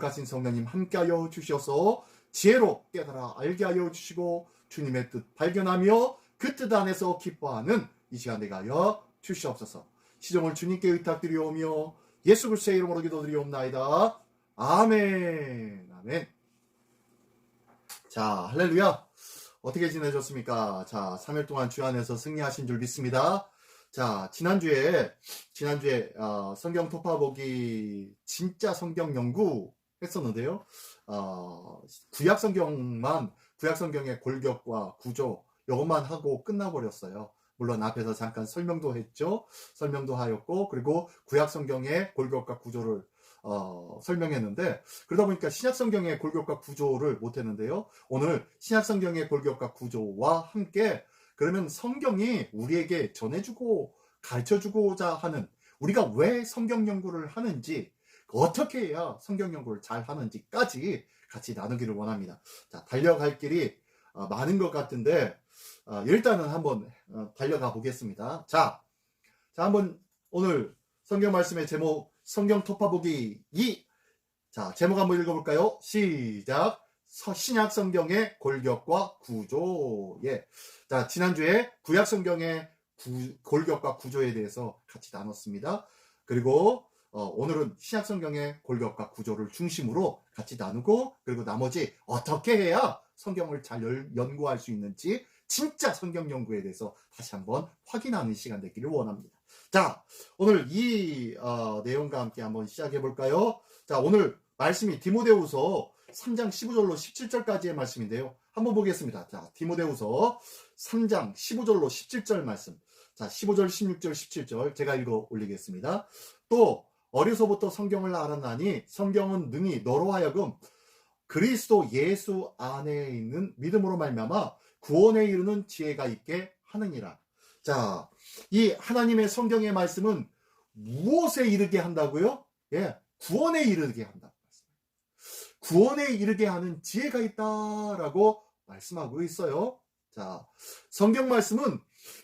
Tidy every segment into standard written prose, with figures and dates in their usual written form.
거룩하신 성령님 함께하여 주셔서 지혜로 깨달아 알게 하여 주시고 주님의 뜻 발견하며 그 뜻 안에서 기뻐하는 이 시간 되게 하여 주시옵소서. 시종을 주님께 의탁드리오며 예수 그리스도의 이름으로 기도드리옵나이다. 아멘. 아멘. 자, 할렐루야. 어떻게 지내셨습니까? 자, 3일 동안 주 안에서 승리하신 줄 믿습니다. 자, 지난주에 성경 토파보기 진짜 성경 연구 했었는데요. 구약 성경의 골격과 구조 이것만 하고 끝나버렸어요. 물론 앞에서 잠깐 설명도 했죠. 설명도 하였고, 그리고 구약 성경의 골격과 구조를 설명했는데, 그러다 보니까 신약 성경의 골격과 구조를 못했는데요. 오늘 신약 성경의 골격과 구조와 함께 그러면 성경이 우리에게 전해주고 가르쳐주고자 하는, 우리가 왜 성경 연구를 하는지, 어떻게 해야 성경 연구를 잘 하는지까지 같이 나누기를 원합니다. 자, 달려갈 길이 많은 것 같은데 일단은 한번 달려가 보겠습니다. 자, 한번 오늘 성경 말씀의 제목, 성경 토파보기 2. 자, 제목 한번 읽어볼까요? 시작. 신약 성경의 골격과 구조. 예. 자, 지난주에 구약 성경의 골격과 구조에 대해서 같이 나눴습니다. 그리고 오늘은 신약 성경의 골격과 구조를 중심으로 같이 나누고, 그리고 나머지 어떻게 해야 성경을 잘 연구할 수 있는지 진짜 성경 연구에 대해서 다시 한번 확인하는 시간 되기를 원합니다. 자, 오늘 이 내용과 함께 한번 시작해 볼까요? 자, 오늘 말씀이 디모데후서 3장 15절로 17절까지의 말씀인데요. 한번 보겠습니다. 자, 디모데후서 3장 15절로 17절 말씀. 자, 15절, 16절, 17절 제가 읽어 올리겠습니다. 또 어려서부터 성경을 알았나니 성경은 능히 너로 하여금 그리스도 예수 안에 있는 믿음으로 말미암아 구원에 이르는 지혜가 있게 하느니라. 자, 이 하나님의 성경의 말씀은 무엇에 이르게 한다고요? 예, 구원에 이르게 한다. 구원에 이르게 하는 지혜가 있다라고 말씀하고 있어요. 자, 성경 말씀은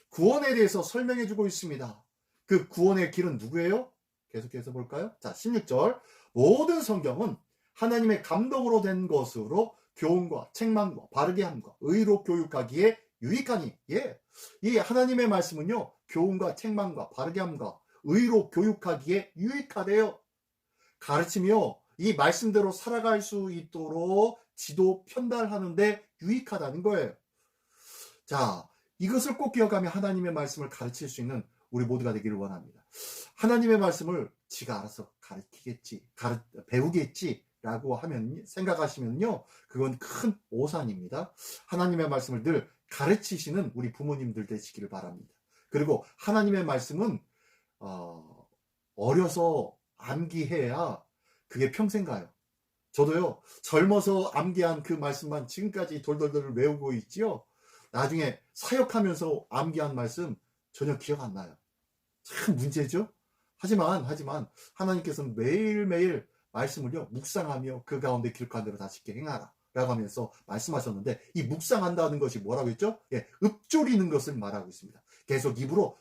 구원에 대해서 설명해주고 있습니다. 그 구원의 길은 누구예요? 계속해서 볼까요? 자, 16절. 모든 성경은 하나님의 감동으로 된 것으로 교훈과 책망과 바르게 함과 의로 교육하기에 유익하니. 예. 이 하나님의 말씀은요, 교훈과 책망과 바르게 함과 의로 교육하기에 유익하대요. 가르치며 이 말씀대로 살아갈 수 있도록 지도 편달하는데 유익하다는 거예요. 자, 이것을 꼭 기억하며 하나님의 말씀을 가르칠 수 있는 우리 모두가 되기를 원합니다. 하나님의 말씀을 지가 알아서 가르치겠지, 배우겠지라고 생각하시면요, 그건 큰 오산입니다. 하나님의 말씀을 늘 가르치시는 우리 부모님들 되시기를 바랍니다. 그리고 하나님의 말씀은 어려서 암기해야 그게 평생 가요. 저도요, 젊어서 암기한 그 말씀만 지금까지 돌돌돌 외우고 있지요. 나중에 사역하면서 암기한 말씀 전혀 기억 안 나요. 참 문제죠. 하지만 하나님께서는 매일매일 말씀을요, 묵상하며 그 가운데 기록한 대로 다 쉽게 행하라 라고 하면서 말씀하셨는데, 이 묵상한다는 것이 뭐라고 했죠? 예, 읊조리는 것을 말하고 있습니다. 계속 입으로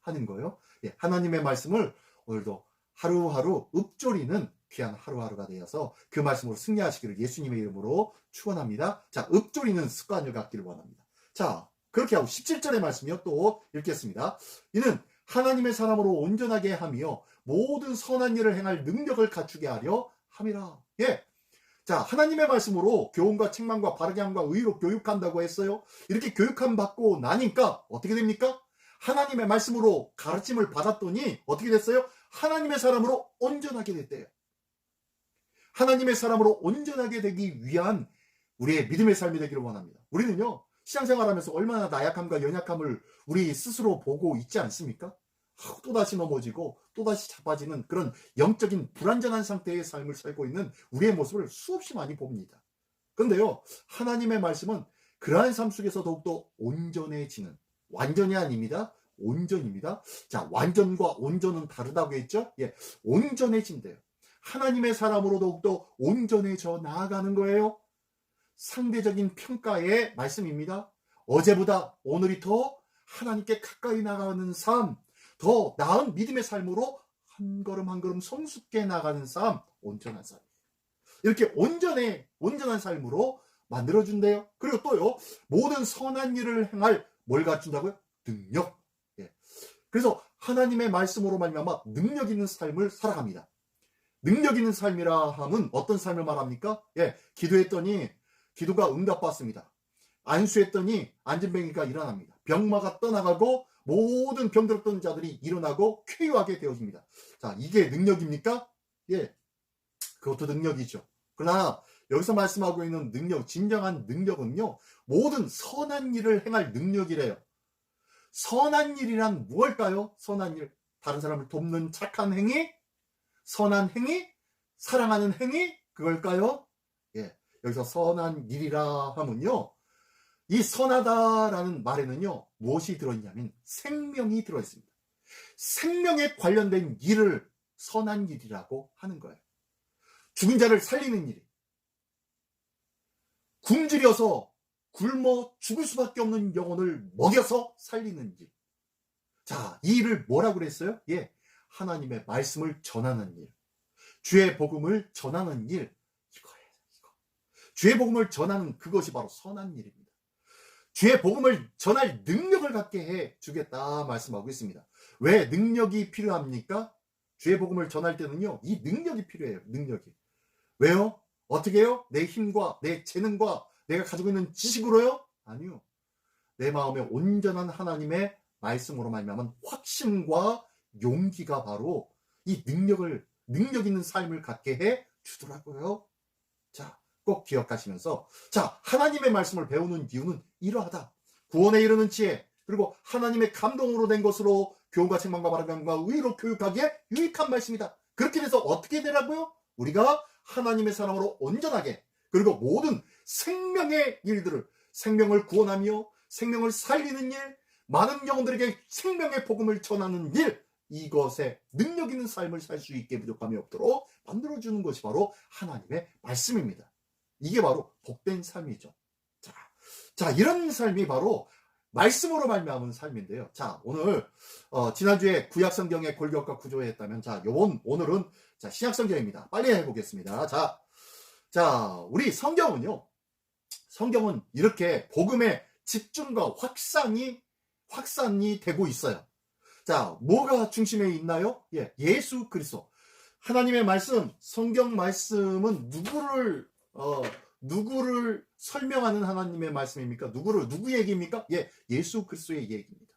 하는 거예요. 예, 하나님의 말씀을 오늘도 하루하루 읊조리는 귀한 하루하루가 되어서 그 말씀으로 승리하시기를 예수님의 이름으로 축원합니다. 자, 읊조리는 습관을 갖기를 원합니다. 자, 그렇게 하고 17절의 말씀이요, 또 읽겠습니다. 이는 하나님의 사람으로 온전하게 하며 모든 선한 일을 행할 능력을 갖추게 하려 함이라. 예. 자, 하나님의 말씀으로 교훈과 책망과 바르게 함과 의로 교육한다고 했어요. 이렇게 교육함 받고 나니까 어떻게 됩니까? 하나님의 말씀으로 가르침을 받았더니 어떻게 됐어요? 하나님의 사람으로 온전하게 됐대요. 하나님의 사람으로 온전하게 되기 위한 우리의 믿음의 삶이 되기를 원합니다. 우리는요, 신앙생활하면서 얼마나 나약함과 연약함을 우리 스스로 보고 있지 않습니까? 또다시 넘어지고 또다시 자빠지는 그런 영적인 불완전한 상태의 삶을 살고 있는 우리의 모습을 수없이 많이 봅니다. 그런데요, 하나님의 말씀은 그러한 삶 속에서 더욱더 온전해지는, 완전이 아닙니다. 온전입니다. 자, 완전과 온전은 다르다고 했죠? 예, 온전해진대요. 하나님의 사람으로 더욱더 온전해져 나아가는 거예요. 상대적인 평가의 말씀입니다. 어제보다 오늘이 더 하나님께 가까이 나가는 삶, 더 나은 믿음의 삶으로 한 걸음 한 걸음 성숙해 나가는 삶, 온전한 삶. 이렇게 온전한 삶으로 만들어준대요. 그리고 또요, 모든 선한 일을 행할 뭘 갖춘다고요? 능력. 예. 그래서 하나님의 말씀으로 말미암아 능력 있는 삶을 살아갑니다. 능력 있는 삶이라 함은 어떤 삶을 말합니까? 예, 기도했더니 기도가 응답받습니다. 안수했더니 안진뱅이가 일어납니다. 병마가 떠나가고 모든 병들었던 자들이 일어나고 쾌유하게 되어집니다. 자, 이게 능력입니까? 예, 그것도 능력이죠. 그러나 여기서 말씀하고 있는 능력, 진정한 능력은요, 모든 선한 일을 행할 능력이래요. 선한 일이란 무엇일까요? 선한 일, 다른 사람을 돕는 착한 행위, 선한 행위, 사랑하는 행위, 그걸까요? 예, 여기서 선한 일이라 하면요, 이 선하다라는 말에는요, 무엇이 들어있냐면 생명이 들어있습니다. 생명에 관련된 일을 선한 일이라고 하는 거예요. 죽은 자를 살리는 일, 굶주려서 굶어 죽을 수밖에 없는 영혼을 먹여서 살리는 일. 자, 이 일을 뭐라고 그랬어요? 예, 하나님의 말씀을 전하는 일, 주의 복음을 전하는 일, 이거예요. 이거. 주의 복음을 전하는 그것이 바로 선한 일입니다. 주의 복음을 전할 능력을 갖게 해 주겠다 말씀하고 있습니다. 왜 능력이 필요합니까? 주의 복음을 전할 때는요, 이 능력이 필요해요. 능력이. 왜요? 어떻게 해요? 내 힘과 내 재능과 내가 가지고 있는 지식으로요? 아니요. 내 마음에 온전한 하나님의 말씀으로 말미암은 확신과 용기가 바로 이 능력 있는 삶을 갖게 해 주더라고요. 자, 꼭 기억하시면서, 자, 하나님의 말씀을 배우는 이유는 이러하다. 구원에 이르는 지혜, 그리고 하나님의 감동으로 된 것으로 교훈과 책망과 바르게 의로 교육하기에 유익한 말씀이다. 그렇게 돼서 어떻게 되라고요? 우리가 하나님의 사랑으로 온전하게, 그리고 모든 생명의 일들을, 생명을 구원하며 생명을 살리는 일, 많은 영혼들에게 생명의 복음을 전하는 일, 이것에 능력 있는 삶을 살 수 있게 부족함이 없도록 만들어주는 것이 바로 하나님의 말씀입니다. 이게 바로 복된 삶이죠. 자, 이런 삶이 바로 말씀으로 말미암은 삶인데요. 자, 오늘 지난주에 구약성경의 골격과 구조에 했다면, 자, 오늘은 자, 신약성경입니다. 빨리 해보겠습니다. 자, 우리 성경은 이렇게 복음의 집중과 확산이 되고 있어요. 자, 뭐가 중심에 있나요? 예, 예수 그리스도. 하나님의 말씀, 성경 말씀은 누구를 설명하는 하나님의 말씀입니까? 누구 얘기입니까? 예, 예수 그리스도의 얘기입니다.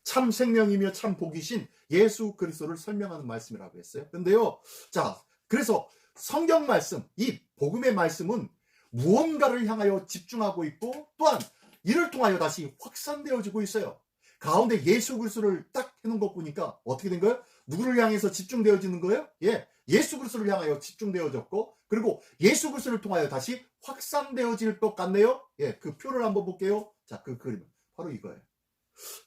참 생명이며 참 복이신 예수 그리스도를 설명하는 말씀이라고 했어요. 근데요, 자, 그래서 성경 말씀, 이 복음의 말씀은 무언가를 향하여 집중하고 있고, 또한 이를 통하여 다시 확산되어지고 있어요. 가운데 예수 그리스도를 딱 해놓은 것 보니까 어떻게 된 거예요? 누구를 향해서 집중되어지는 거예요? 예, 예수 그리스도를 향하여 집중되어졌고, 그리고 예수 그리스도를 통하여 다시 확산되어질 것 같네요. 예, 그 표를 한번 볼게요. 자, 그 그림 바로 이거예요.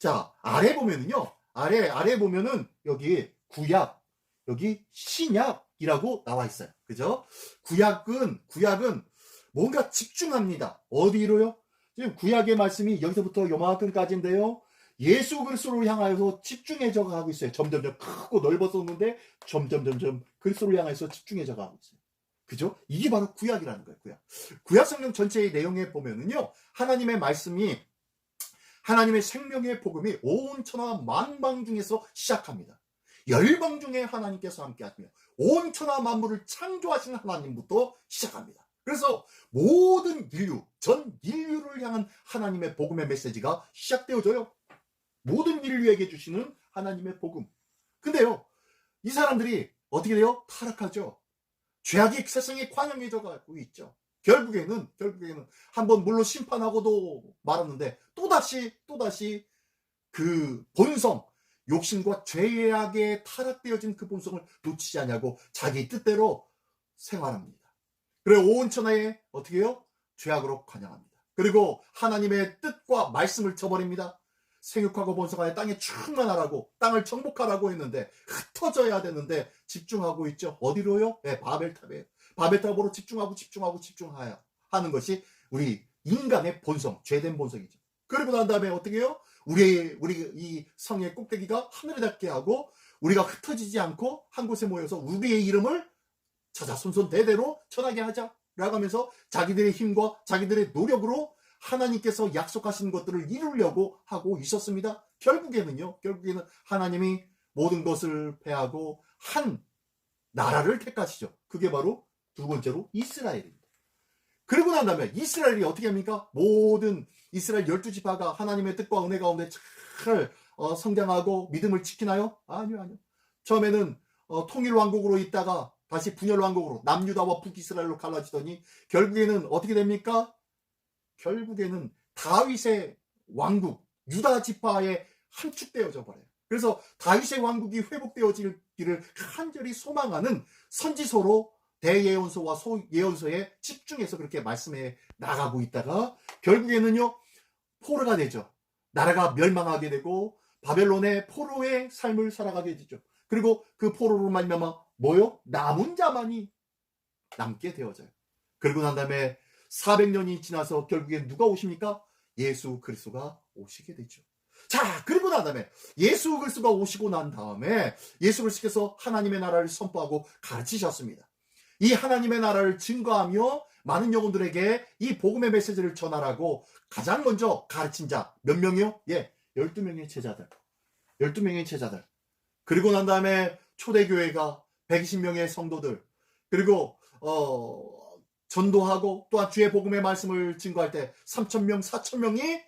자, 아래 보면은요, 아래 보면은 여기 구약, 여기 신약이라고 나와 있어요. 그죠? 구약은 뭔가 집중합니다. 어디로요? 지금 구약의 말씀이 여기서부터 요만큼까지인데요. 예수 그리스도를 향하여서 집중해져 가고 있어요. 점점점 크고 넓어졌는데 점점 그리스도를 향해서 집중해져 가고 있어요. 그죠? 이게 바로 구약이라는 거예요. 구약 성경 전체의 내용에 보면은요, 하나님의 말씀이, 하나님의 생명의 복음이 온 천하 만방 중에서 시작합니다. 열방 중에 하나님께서 함께 하시며 온 천하 만물을 창조하신 하나님부터 시작합니다. 그래서 모든 전 인류를 향한 하나님의 복음의 메시지가 시작되어져요. 모든 인류에게 주시는 하나님의 복음. 근데요, 이 사람들이 어떻게 돼요? 타락하죠. 죄악이 세상에 관영해져 가고 있죠. 결국에는 한번 물로 심판하고도 말았는데 또다시 그 본성, 욕심과 죄악에 타락되어진 그 본성을 놓치지 않냐고 자기 뜻대로 생활합니다. 그래 온 천하에 어떻게 해요? 죄악으로 관영합니다. 그리고 하나님의 뜻과 말씀을 저버립니다. 생육하고 번성하여 땅에 충만하라고, 땅을 정복하라고 했는데 흩어져야 되는데 집중하고 있죠. 어디로요? 네, 바벨탑이에요. 바벨탑으로 집중하여 하는 것이 우리 인간의 본성, 죄된 본성이죠. 그리고 난 다음에 어떻게 해요? 우리 이 성의 꼭대기가 하늘에 닿게 하고 우리가 흩어지지 않고 한 곳에 모여서 우리의 이름을 자자손손 대대로 전하게 하자라고 하면서 자기들의 힘과 자기들의 노력으로 하나님께서 약속하신 것들을 이루려고 하고 있었습니다. 결국에는 하나님이 모든 것을 패하고 한 나라를 택하시죠. 그게 바로 두 번째로 이스라엘입니다. 그리고 난 다음에 이스라엘이 어떻게 합니까? 모든 이스라엘 12지파가 하나님의 뜻과 은혜 가운데 잘 성장하고 믿음을 지키나요? 아니요. 처음에는 통일왕국으로 있다가 다시 분열왕국으로 남유다와 북이스라엘로 갈라지더니 결국에는 어떻게 됩니까? 결국에는 다윗의 왕국, 유다 지파에 함축되어져 버려요. 그래서 다윗의 왕국이 회복되어지기를 간절히 소망하는 선지서로 대예언서와 소예언서에 집중해서 그렇게 말씀해 나가고 있다가 결국에는요 포로가 되죠. 나라가 멸망하게 되고 바벨론의 포로의 삶을 살아가게 되죠. 그리고 그 포로로 말미암아 뭐요? 남은 자만이 남게 되어져요. 그리고 난 다음에 400년이 지나서 결국엔 누가 오십니까? 예수 그리스도가 오시게 되죠. 자, 그리고 난 다음에 예수 그리스도가 오시고 난 다음에 예수 그리스도께서 하나님의 나라를 선포하고 가르치셨습니다. 이 하나님의 나라를 증거하며 많은 영혼들에게 이 복음의 메시지를 전하라고 가장 먼저 가르친 자 몇 명이요? 12명의 제자들. 12명의 제자들. 그리고 난 다음에 초대교회가 120명의 성도들. 그리고 전도하고 또한 주의 복음의 말씀을 증거할 때 3,000명, 4,000명이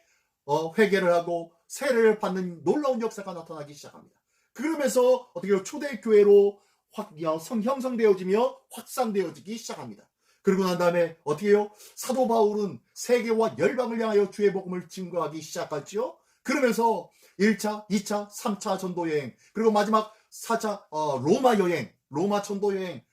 회개를 하고 세례를 받는 놀라운 역사가 나타나기 시작합니다. 그러면서 어떻게 초대교회로 형성되어지며 확산되어지기 시작합니다. 그리고 난 다음에 어떻게 해요? 사도 바울은 세계와 열방을 향하여 주의 복음을 증거하기 시작하죠. 그러면서 1차, 2차, 3차 전도 여행, 그리고 마지막 4차 로마 여행, 로마 전도 여행,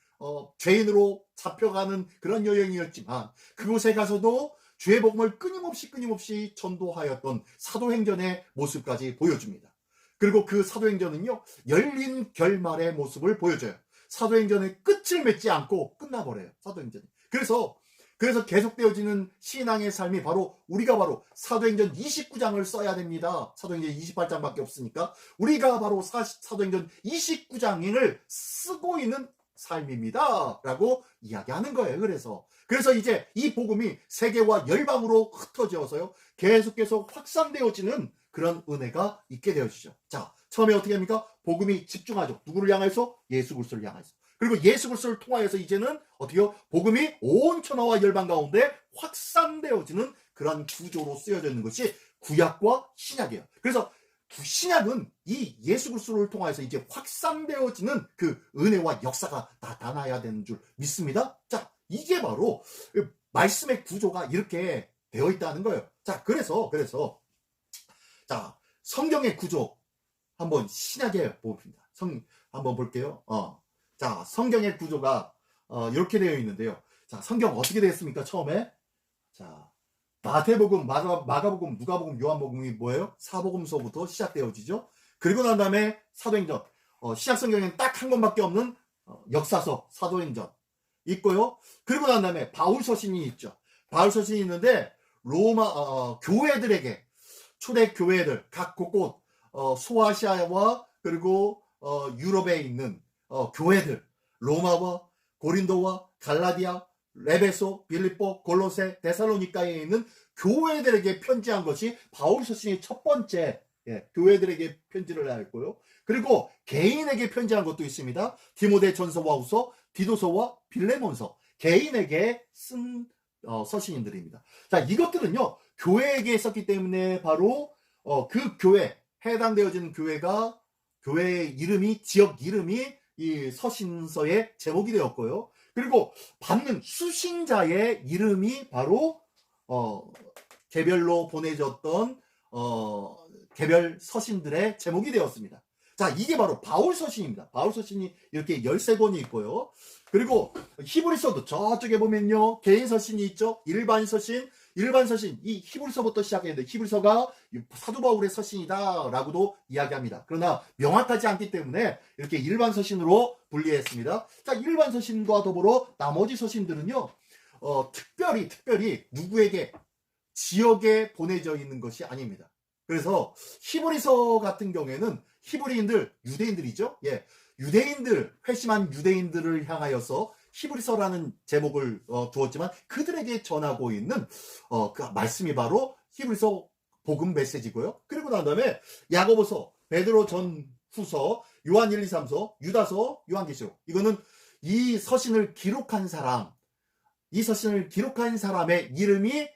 죄인으로 잡혀가는 그런 여행이었지만 그곳에 가서도 주의 복음을 끊임없이 전도하였던 사도행전의 모습까지 보여줍니다. 그리고 그 사도행전은요, 열린 결말의 모습을 보여줘요. 사도행전의 끝을 맺지 않고 끝나버려요. 사도행전이. 그래서 계속되어지는 신앙의 삶이 우리가 바로 사도행전 29장을 써야 됩니다. 사도행전 28장밖에 없으니까 우리가 바로 사도행전 29장을 쓰고 있는 삶입니다. 라고 이야기하는 거예요. 그래서 이제 이 복음이 세계와 열방으로 흩어져서요. 계속해서 확산되어지는 그런 은혜가 있게 되어지죠. 자, 처음에 어떻게 합니까? 복음이 집중하죠. 누구를 향해서? 예수 그리스도를 향해서. 그리고 예수 그리스도를 통하여서 이제는 어떻게요? 복음이 온 천하와 열방 가운데 확산되어지는 그런 구조로 쓰여져 있는 것이 구약과 신약이에요. 그래서 신약은 이 예수 그리스도를 통하여서 이제 확산되어지는 그 은혜와 역사가 나타나야 되는 줄 믿습니다. 자, 이게 바로 말씀의 구조가 이렇게 되어 있다는 거예요. 자, 그래서 자, 성경의 구조 한번 신약에 봅니다. 한번 볼게요. 자, 성경의 구조가 이렇게 되어 있는데요. 자, 성경 어떻게 되었습니까? 처음에 자, 마태복음, 마가복음, 누가복음, 요한복음이 뭐예요? 사복음서부터 시작되어지죠. 그리고 난 다음에 사도행전, 신약 성경에는 딱 한 권밖에 없는 역사서, 사도행전 있고요. 그리고 난 다음에 바울서신이 있죠. 바울서신이 있는데 로마 교회들에게 초대 교회들 각 곳곳 소아시아와 그리고 유럽에 있는 교회들 로마와 고린도와 갈라디아, 레베소, 빌립보, 골로새, 데살로니가에 있는 교회들에게 편지한 것이 바울서신의 첫 번째 교회들에게 편지를 했고요. 그리고 개인에게 편지한 것도 있습니다. 디모데 전서와 후서, 디도서와 빌레몬서 개인에게 쓴 서신들입니다. 자, 이것들은요 교회에게 썼기 때문에 바로 그 교회 해당되어지는 교회의 이름이 지역 이름이 이 서신서의 제목이 되었고요. 그리고 받는 수신자의 이름이 바로 개별로 보내졌던 개별 서신들의 제목이 되었습니다. 자, 이게 바로 바울 서신입니다. 바울 서신이 이렇게 13권이 있고요. 그리고 히브리서도 저쪽에 보면요. 개인 서신이 있죠. 일반 서신, 이 히브리서부터 시작했는데 히브리서가 사도 바울의 서신이다라고도 이야기합니다. 그러나 명확하지 않기 때문에 이렇게 일반 서신으로 분리했습니다. 자, 일반 서신과 더불어 나머지 서신들은요. 특별히 누구에게 지역에 보내져 있는 것이 아닙니다. 그래서 히브리서 같은 경우에는 히브리인들, 유대인들이죠. 예, 유대인들, 회심한 유대인들을 향하여서 히브리서라는 제목을 두었지만 그들에게 전하고 있는 그 말씀이 바로 히브리서 복음 메시지고요. 그리고 난 다음에 야고보서, 베드로 전후서, 요한 1, 2, 3서, 유다서, 요한계시록. 이거는 이 서신을 기록한 사람, 이 서신을 기록한 사람의 이름이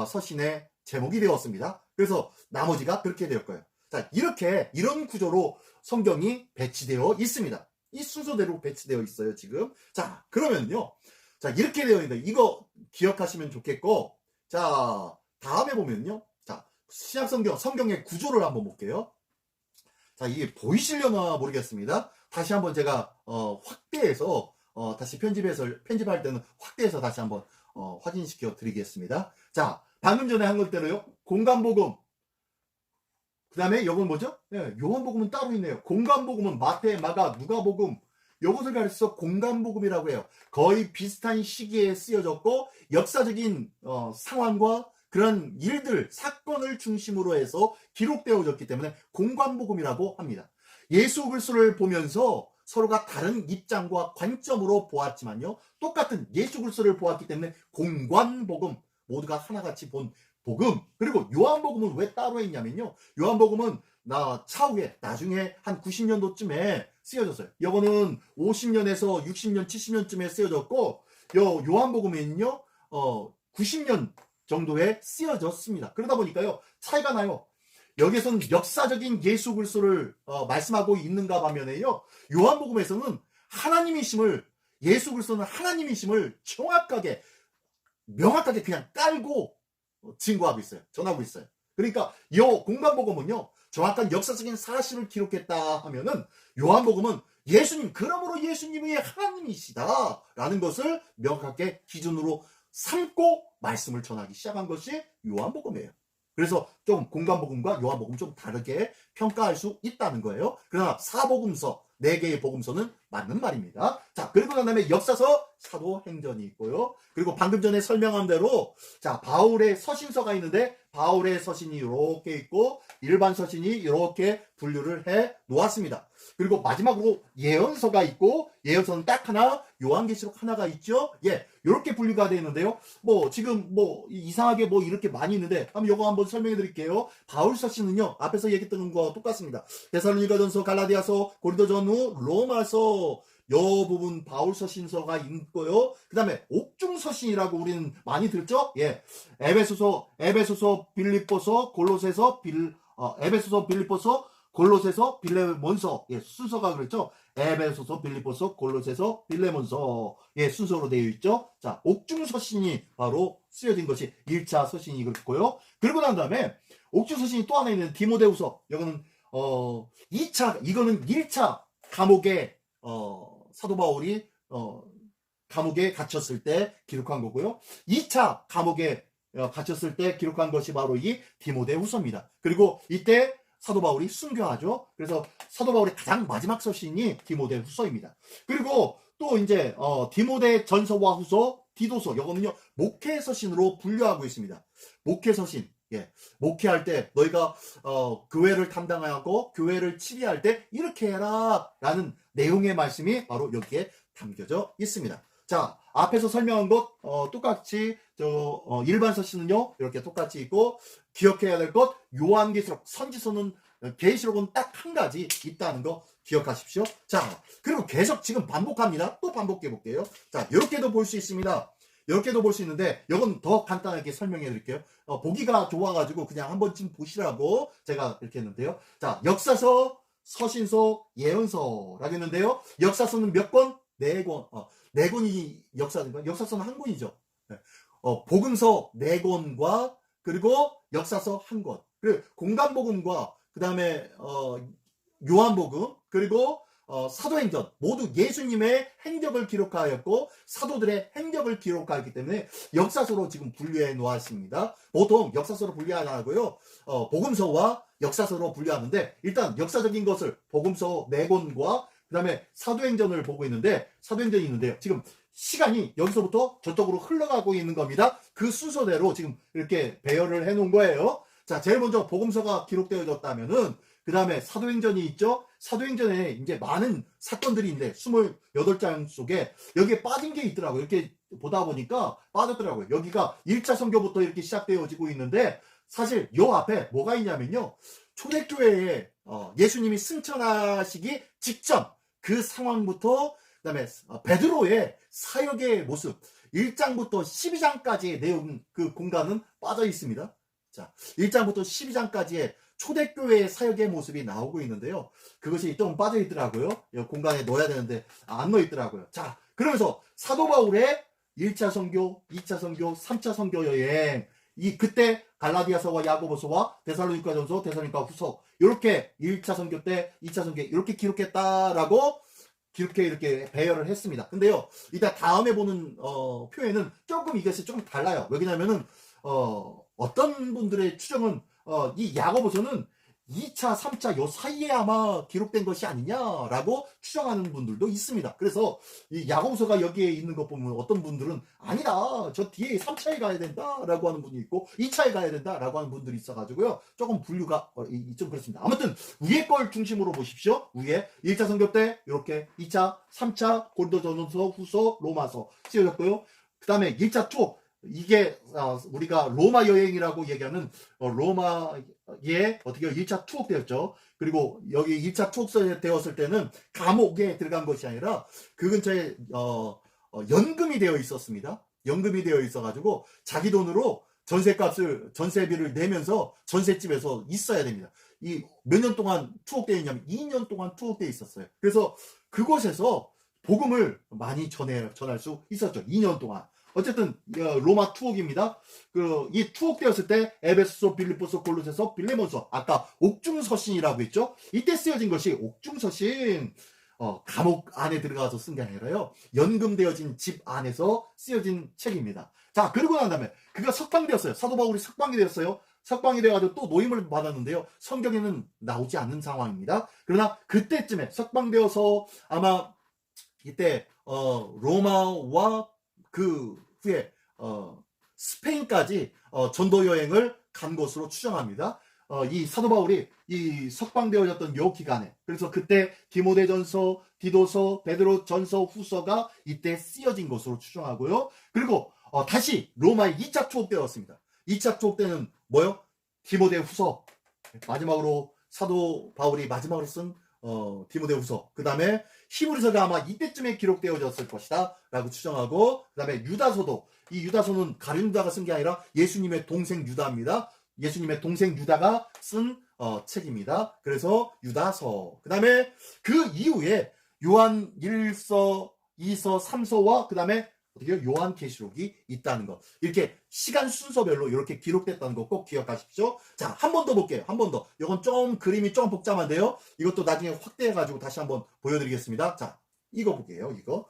서신의 제목이 되었습니다. 그래서 나머지가 그렇게 되었고요. 자, 이런 구조로 성경이 배치되어 있습니다. 이 순서대로 배치되어 있어요, 지금. 자, 그러면요. 자, 이렇게 되어 있는데, 이거 기억하시면 좋겠고, 자, 다음에 보면요. 자, 성경의 구조를 한번 볼게요. 자, 이게 보이시려나 모르겠습니다. 다시 한번 제가, 확대해서, 다시 편집할 때는 확대해서 다시 한번, 확인시켜 드리겠습니다. 자, 방금 전에 한 것대로요. 공간복음. 그 다음에 이건 뭐죠? 네, 요한복음은 따로 있네요. 공간복음은 마태, 마가, 누가복음. 이것을 가르쳐서 공간복음이라고 해요. 거의 비슷한 시기에 쓰여졌고 역사적인 상황과 그런 일들, 사건을 중심으로 해서 기록되어졌기 때문에 공간복음이라고 합니다. 예수 그리스도를 보면서 서로가 다른 입장과 관점으로 보았지만요. 똑같은 예수 그리스도를 보았기 때문에 공관복음, 모두가 하나같이 본 복음. 그리고 요한복음은 왜 따로 했냐면요. 요한복음은 차후에 나중에 한 90년도쯤에 쓰여졌어요. 이거는 50년에서 60년, 70년쯤에 쓰여졌고 요한복음에는요. 90년 정도에 쓰여졌습니다. 그러다 보니까요. 차이가 나요. 여기에서는 역사적인 예수 그리스도를 말씀하고 있는가 반면에요. 요한복음에서는 하나님이심을, 예수 그리스도는 하나님이심을 정확하게 명확하게 그냥 깔고 증거하고 있어요. 전하고 있어요. 그러니까 이 공간복음은요. 정확한 역사적인 사실을 기록했다 하면은 요한복음은 그러므로 예수님이 하나님이시다라는 것을 명확하게 기준으로 삼고 말씀을 전하기 시작한 것이 요한복음이에요. 그래서 좀 공간복음과 요한복음 좀 다르게 평가할 수 있다는 거예요. 그러나 사복음서, 4개의 복음서는 맞는 말입니다. 자, 그리고 난 다음에 역사서, 사도행전이 있고요. 그리고 방금 전에 설명한 대로 자, 바울의 서신서가 있는데 바울의 서신이 이렇게 있고 일반 서신이 이렇게 분류를 해 놓았습니다. 그리고 마지막으로 예언서가 있고 예언서는 딱 하나, 요한계시록 하나가 있죠. 예, 이렇게 분류가 되어 있는데요. 지금 이상하게 이렇게 많이 있는데 요거 한번 설명해 드릴게요. 바울 서신은요. 앞에서 얘기했던 거 똑같습니다. 데살로니가전서, 갈라디아서, 고린도전후, 로마서 요 부분 바울 서신서가 있고요. 그 다음에 옥중 서신이라고 우리는 많이 들었죠? 예, 에베소서, 빌립보서, 골로새서, 에베소서, 빌립보서, 골로새서, 빌레몬서. 예, 순서가 그랬죠? 에베소서, 빌립보서, 골로새서, 빌레몬서. 예, 순서로 되어 있죠? 자, 옥중 서신이 바로 쓰여진 것이 1차 서신이 그렇고요. 그리고 난 다음에 옥중 서신이 또 하나 있는 디모데후서. 이거는 1차 감옥에 사도 바울이 감옥에 갇혔을 때 기록한 거고요. 2차 감옥에 갇혔을 때 기록한 것이 바로 이 디모데후서입니다. 그리고 이때 사도 바울이 순교하죠. 그래서 사도 바울의 가장 마지막 서신이 디모데후서입니다. 그리고 또 이제 디모데 전서와 후서, 디도서, 이거는요 목회 서신으로 분류하고 있습니다. 목회 서신. 예, 목회할 때 너희가 교회를 담당하고 교회를 치리할 때 이렇게 해라 라는 내용의 말씀이 바로 여기에 담겨져 있습니다. 자, 앞에서 설명한 것 똑같이 일반 서신은요 이렇게 똑같이 있고 기억해야 될 것 요한계시록, 선지서는 계시록은 딱 한 가지 있다는 거 기억하십시오. 자, 그리고 계속 지금 반복합니다. 또 반복해 볼게요. 자, 이렇게도 볼 수 있습니다. 이렇게도 볼 수 있는데 이건 더 간단하게 설명해 드릴게요. 보기가 좋아가지고 그냥 한 번쯤 보시라고 제가 이렇게 했는데요. 자, 역사서, 서신서, 예언서라고 했는데요. 역사서는 몇 권? 4권. 4권이 역사서는 한 권이죠. 네. 복음서 4권과 그리고 역사서 1권. 그리고 공간복음과 그 다음에 요한복음 그리고 사도행전 모두 예수님의 행적을 기록하였고 사도들의 행적을 기록하였기 때문에 역사서로 지금 분류해 놓았습니다. 보통 역사서로 분류 안 하고요. 복음서와 역사서로 분류하는데 일단 역사적인 것을 복음서 4권과 그 다음에 사도행전을 보고 있는데 사도행전이 있는데요. 지금 시간이 여기서부터 저쪽으로 흘러가고 있는 겁니다. 그 순서대로 지금 이렇게 배열을 해 놓은 거예요. 자, 제일 먼저 복음서가 기록되어졌다면은 그 다음에 사도행전이 있죠. 사도행전에 이제 많은 사건들이 있는데 28장 속에 여기에 빠진 게 있더라고요. 이렇게 보다 보니까 빠졌더라고요. 여기가 1차 선교부터 이렇게 시작되어지고 있는데 사실 요 앞에 뭐가 있냐면요. 초대교회에 예수님이 승천하시기 직전 그 상황부터 그다음에 베드로의 사역의 모습 1장부터 12장까지의 내용 그 공간은 빠져 있습니다. 자, 1장부터 12장까지의 초대교회의 사역의 모습이 나오고 있는데요. 그것이 좀 빠져 있더라고요. 공간에 넣어야 되는데 안 넣어 있더라고요. 자, 그러면서 사도 바울의 1차 선교, 2차 선교, 3차 선교 여행 그때 갈라디아서와 야고보서와 데살로니가전서, 데살로니가 후서 이렇게 1차 선교 때 2차 선교 이렇게 기록했다라고 이렇게 배열을 했습니다. 근데요, 이따 다음에 보는 표에는 조금 이것이 조금 달라요. 왜냐면은 어떤 분들의 추정은 이 야고보서는 2차, 3차 요 사이에 아마 기록된 것이 아니냐라고 추정하는 분들도 있습니다. 그래서 이 야고보서가 여기에 있는 것 보면 어떤 분들은 아니다, 저 뒤에 3차에 가야 된다라고 하는 분이 있고 2차에 가야 된다라고 하는 분들이 있어가지고요. 조금 분류가 좀 그렇습니다. 아무튼 위에 걸 중심으로 보십시오. 위에 1차 선교 때 이렇게 2차, 3차 고린도전서, 후서, 로마서 쓰여졌고요. 그 다음에 1차 쪽 이게 우리가 로마 여행이라고 얘기하는 로마에 어떻게 1차 투옥되었죠. 그리고 여기 1차 투옥되었을 때는 감옥에 들어간 것이 아니라 그 근처에 연금이 되어 있었습니다. 연금이 되어 있어가지고 자기 돈으로 전세비를 내면서 전셋집에서 있어야 됩니다. 이 몇 년 동안 투옥되어 있냐면 2년 동안 투옥되어 있었어요. 그래서 그곳에서 복음을 많이 전할 수 있었죠. 2년 동안. 어쨌든 로마 투옥입니다. 이 투옥되었을 때 에베소서, 빌립보서, 골로새서, 빌레몬서 아까 옥중서신이라고 했죠. 이때 쓰여진 것이 옥중서신 감옥 안에 들어가서 쓴 게 아니라요. 연금되어진 집 안에서 쓰여진 책입니다. 자, 그러고 난 다음에 그가 석방되었어요. 사도 바울이 석방이 되었어요. 석방이 돼가지고 또 노임을 받았는데요. 성경에는 나오지 않는 상황입니다. 그러나 그때쯤에 석방되어서 아마 이때 로마와 그 후에 스페인까지 전도 여행을 간 것으로 추정합니다. 이 사도 바울이 이 석방되어졌던 요 기간에 그래서 그때 디모데전서, 디도서, 베드로전서, 후서가 이때 쓰여진 것으로 추정하고요. 그리고 다시 로마에 2차 투옥되었습니다. 2차 투옥 때는 뭐요? 디모데 후서 마지막으로 사도 바울이 마지막으로 쓴 디모데 후서 그 다음에 히브리서가 아마 이때쯤에 기록되어졌을 것이다 라고 추정하고 그 다음에 유다서도 이 유다서는 가룟 유다가 쓴 게 아니라 예수님의 동생 유다입니다. 예수님의 동생 유다가 쓴 책입니다. 그래서 유다서 그 다음에 그 이후에 요한 1서, 2서, 3서와 그 다음에 어떻게 요한계시록이 있다는 것. 이렇게 시간 순서별로 이렇게 기록됐다는 거 꼭 기억하십시오. 자, 한 번 더 볼게요. 한 번 더. 이건 좀 그림이 좀 복잡한데요. 이것도 나중에 확대해가지고 다시 한번 보여드리겠습니다. 자, 이거 볼게요. 이거.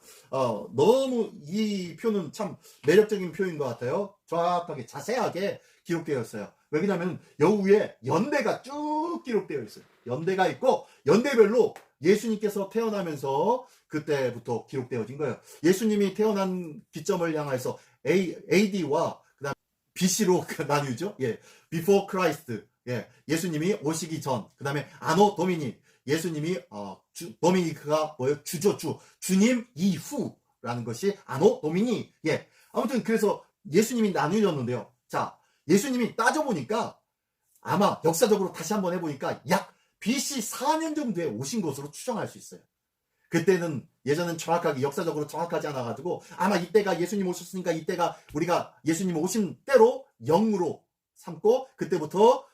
너무 이 표는 참 매력적인 표인 것 같아요. 정확하게 자세하게 기록되어 있어요. 왜냐하면 여기에 연대가 쭉 기록되어 있어요. 연대가 있고 연대별로 예수님께서 태어나면서 그때부터 기록되어진 거예요. 예수님이 태어난 기점을 향해서 AD와 그다음 BC로 나뉘죠. 예, Before Christ. 예, 예수님이 오시기 전. 그다음에 아노 도미니. 예수님이 도미니크가 뭐예요? 주죠. 주님 이후라는 것이 아노 도미니. 예, 아무튼 그래서 예수님이 나뉘어졌는데요. 자, 예수님이 따져보니까 아마 역사적으로 다시 한번 해보니까 약 BC 4년 정도에 오신 것으로 추정할 수 있어요. 그때는 예전엔 정확하게 역사적으로 정확하지 않아가지고 아마 이때가 예수님 오셨으니까 이때가 우리가 예수님 오신 때로 0으로 삼고 그때부터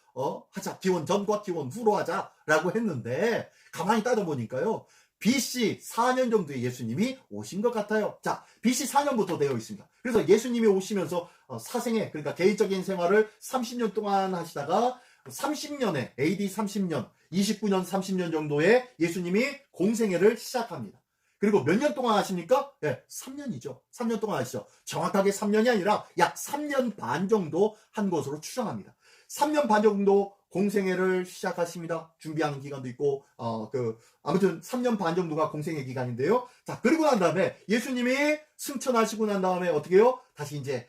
하자 기원 전과 기원 후로 하자라고 했는데 가만히 따져보니까요. BC 4년 정도에 예수님이 오신 것 같아요. 자, BC 4년부터 되어 있습니다. 그래서 예수님이 오시면서 사생애 그러니까 개인적인 생활을 30년 동안 하시다가 30년에 AD 30년 29년 30년 정도에 예수님이 공생애를 시작합니다. 그리고 몇 년 동안 하십니까? 네, 3년이죠. 3년 동안 하시죠. 정확하게 3년이 아니라 약 3년 반 정도 한 것으로 추정합니다. 3년 반 정도 공생애를 시작하십니다. 준비하는 기간도 있고 아무튼 3년 반 정도가 공생애 기간인데요. 자, 그리고 난 다음에 예수님이 승천하시고 난 다음에 어떻게 해요? 다시 이제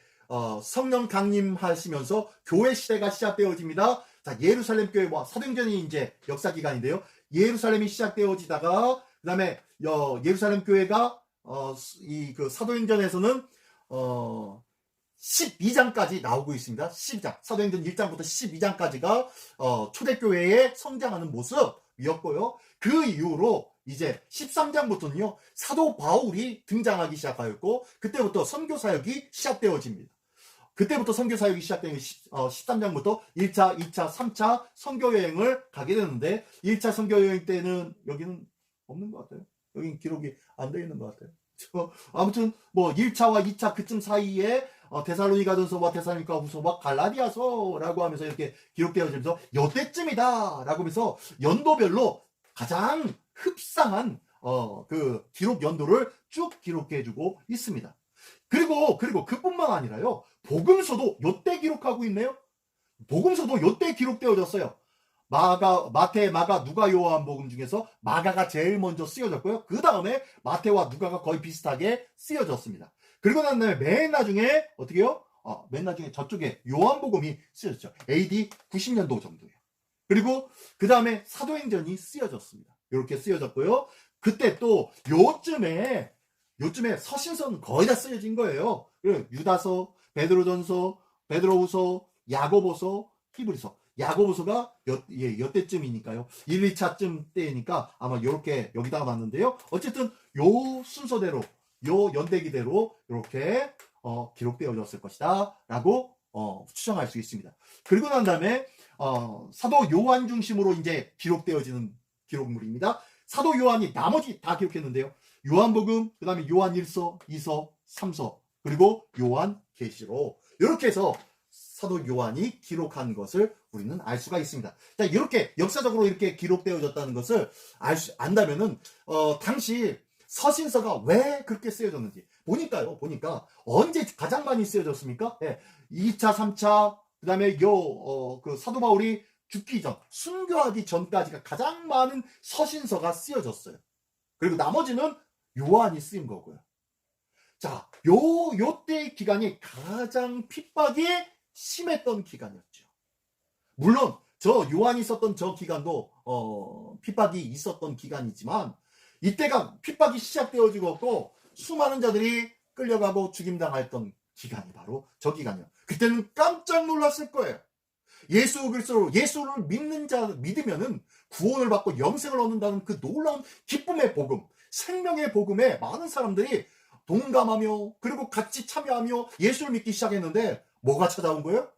성령 강림하시면서 교회 시대가 시작되어집니다. 자, 예루살렘 교회 사도행전이 이제 역사 기간인데요. 예루살렘이 시작되어지다가 그다음에 예루살렘 교회가 이 그 사도행전에서는 12장까지 나오고 있습니다. 12장. 사도행전 1장부터 12장까지가 초대교회의 성장하는 모습이었고요. 그 이후로 이제 13장부터는요. 사도 바울이 등장하기 시작하였고 그때부터 선교 사역이 시작되어집니다. 그때부터 선교 사역이 시작된 13장부터 1차, 2차, 3차 선교 여행을 가게 되는데 1차 선교 여행 때는 여기는 없는 것 같아요. 여기는 기록이 안 되어 있는 것 같아요. 아무튼 1차와 2차 그쯤 사이에 데살로니가전서와 데살로니가 후서와 갈라디아서라고 하면서 이렇게 기록되어지면서 요때쯤이다 라고 하면서 연도별로 가장 흡상한 그 기록 연도를 쭉 기록해주고 있습니다. 그리고 그뿐만 아니라요. 복음서도 요때 기록하고 있네요. 복음서도 요때 기록되어졌어요. 마태, 마가, 누가, 요한복음 중에서 마가가 제일 먼저 쓰여졌고요. 그 다음에 마태와 누가가 거의 비슷하게 쓰여졌습니다. 그리고 난 다음에 맨 나중에 어떻게요? 맨 나중에 저쪽에 요한복음이 쓰여졌죠. AD 90년도 정도예요. 그리고 그 다음에 사도행전이 쓰여졌습니다. 이렇게 쓰여졌고요. 그때 또 요쯤에 서신서는 거의 다 쓰여진 거예요. 유다서, 베드로전서, 베드로후서, 야고보서, 히브리서. 야고보서가 여때쯤이니까요. 1, 2차쯤 때니까 아마 이렇게 여기다가 놨는데요. 어쨌든 요 순서대로 요 연대기대로 이렇게 기록되어졌을 것이다 라고 추정할 수 있습니다. 그리고 난 다음에 사도 요한 중심으로 이제 기록되어지는 기록물입니다. 사도 요한이 나머지 다 기록했는데요. 요한복음, 그 다음에 요한 1서, 2서, 3서, 그리고 요한 계시록 이렇게 해서 사도 요한이 기록한 것을 우리는 알 수가 있습니다. 자, 이렇게 역사적으로 이렇게 기록되어졌다는 것을 안다면은 당시 서신서가 왜 그렇게 쓰여졌는지 보니까 언제 가장 많이 쓰여졌습니까? 네, 2차, 3차, 그 다음에 그 사도 바울이 죽기 전, 순교하기 전까지가 가장 많은 서신서가 쓰여졌어요. 그리고 나머지는 요한이 쓰인 거고요. 자, 요때 기간이 가장 핍박이 심했던 기간이었죠. 물론 저 요한이 있었던 저 기간도 핍박이 있었던 기간이지만 이때가 핍박이 시작되어지고 수많은 자들이 끌려가고 죽임당했던 기간이 바로 저 기간이에요. 그때는 깜짝 놀랐을 거예요. 예수 그리스도로 예수를 믿으면은 구원을 받고 영생을 얻는다는 그 놀라운 기쁨의 복음, 생명의 복음에 많은 사람들이 동감하며 그리고 같이 참여하며 예수를 믿기 시작했는데 뭐가 찾아온 거예요?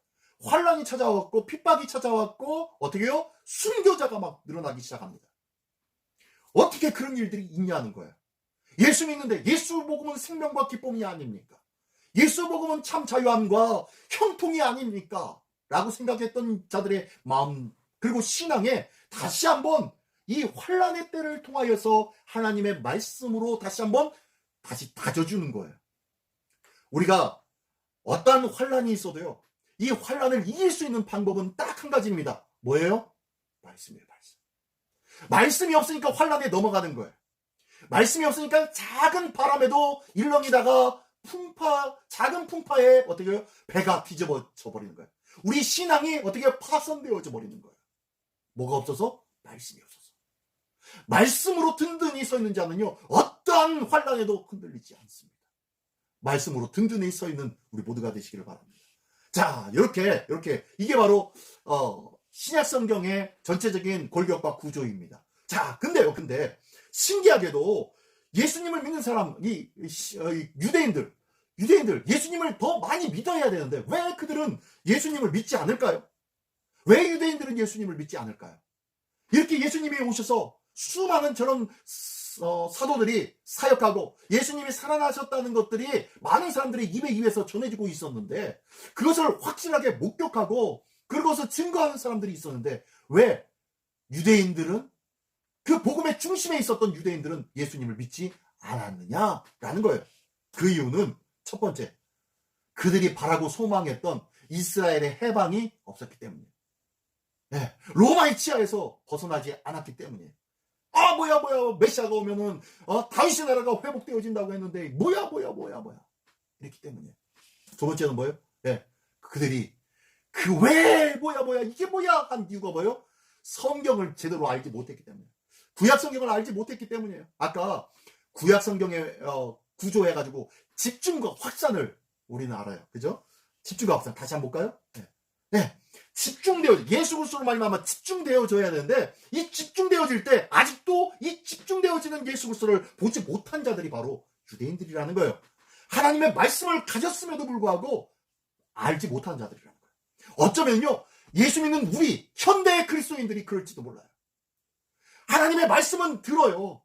환란이 찾아왔고 핍박이 찾아왔고 어떻게요? 순교자가 막 늘어나기 시작합니다. 어떻게 그런 일들이 있냐는 거예요. 예수 믿는데 예수 복음은 생명과 기쁨이 아닙니까? 예수 복음은 참 자유함과 형통이 아닙니까? 라고 생각했던 자들의 마음 그리고 신앙에 다시 한번 이 환란의 때를 통하여서 하나님의 말씀으로 다시 다져주는 거예요. 우리가 어떠한 환란이 있어도요. 이 환란을 이길 수 있는 방법은 딱 한 가지입니다. 뭐예요? 말씀이에요. 말씀이 없으니까 환란에 넘어가는 거예요. 말씀이 없으니까 작은 바람에도 일렁이다가 작은 풍파에 어떻게 해요? 배가 뒤집어져 버리는 거예요. 우리 신앙이 어떻게 파손되어져 버리는 거예요. 뭐가 없어서? 말씀이 없어서. 말씀으로 든든히 서 있는 자는요. 어떠한 환란에도 흔들리지 않습니다. 말씀으로 든든히 서 있는 우리 모두가 되시기를 바랍니다. 자, 이렇게 이게 바로 신약 성경의 전체적인 골격과 구조입니다. 자, 근데 신기하게도 예수님을 믿는 사람, 유대인들 예수님을 더 많이 믿어야 되는데 왜 그들은 예수님을 믿지 않을까요? 왜 유대인들은 예수님을 믿지 않을까요? 이렇게 예수님이 오셔서 수많은 저런 사도들이 사역하고 예수님이 살아나셨다는 것들이 많은 사람들의 입에서 전해지고 있었는데 그것을 확실하게 목격하고 그것을 증거하는 사람들이 있었는데 왜 유대인들은 그 복음의 중심에 있었던 유대인들은 예수님을 믿지 않았느냐라는 거예요. 그 이유는 첫 번째, 그들이 바라고 소망했던 이스라엘의 해방이 없었기 때문이에요. 네, 로마의 치하에서 벗어나지 않았기 때문이에요. 뭐야 메시아가 오면은 다윗의 나라가 회복되어진다고 했는데 뭐야 이랬기 때문이에요. 두 번째는 뭐예요? 예, 그들이 그 왜 뭐야 이게 뭐야 한 이유가 뭐예요? 성경을 제대로 알지 못했기 때문에. 구약 성경을 알지 못했기 때문이에요. 아까 구약 성경의 구조해가지고 집중과 확산을 우리는 알아요. 그죠? 집중과 확산 다시 한번 볼까요? 네. 네. 집중되어 예수 그리스도로 말미암아 집중되어져야 되는데 이 집중되어질 때 아직도 이 집중되어지는 예수 그리스도를 보지 못한 자들이 바로 유대인들이라는 거예요. 하나님의 말씀을 가졌음에도 불구하고 알지 못한 자들이라는 거예요. 어쩌면요 예수 믿는 우리 현대의 그리스도인들이 그럴지도 몰라요. 하나님의 말씀은 들어요.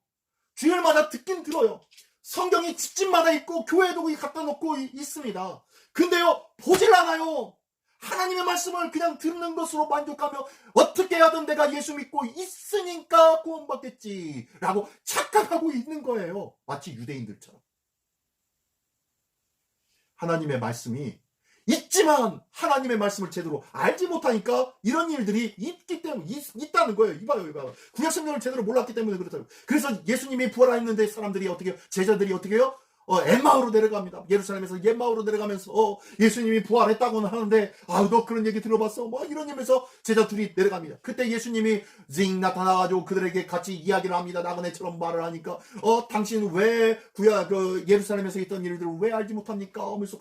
주일마다 듣긴 들어요. 성경이 집집마다 있고 교회에도 갖다 놓고 있습니다. 근데요 보질 않아요. 하나님의 말씀을 그냥 듣는 것으로 만족하며 어떻게 하든 내가 예수 믿고 있으니까 구원받겠지 라고 착각하고 있는 거예요. 마치 유대인들처럼. 하나님의 말씀이 있지만 하나님의 말씀을 제대로 알지 못하니까 이런 일들이 있기 때문에 있다는 거예요. 이봐요. 구약 성경을 제대로 몰랐기 때문에 그렇다고. 그래서 예수님이 부활했는데 사람들이 어떻게 제자들이 어떻게 해요? 엠마오로 내려갑니다. 예루살렘에서 엠마오로 내려가면서 예수님이 부활했다고는 하는데 너 그런 얘기 들어봤어? 이런 의미에서 제자 둘이 내려갑니다. 그때 예수님이 징 나타나가지고 그들에게 같이 이야기를 합니다. 나그네처럼 말을 하니까 당신 왜 예루살렘에서 있던 일들을 왜 알지 못합니까? 하면서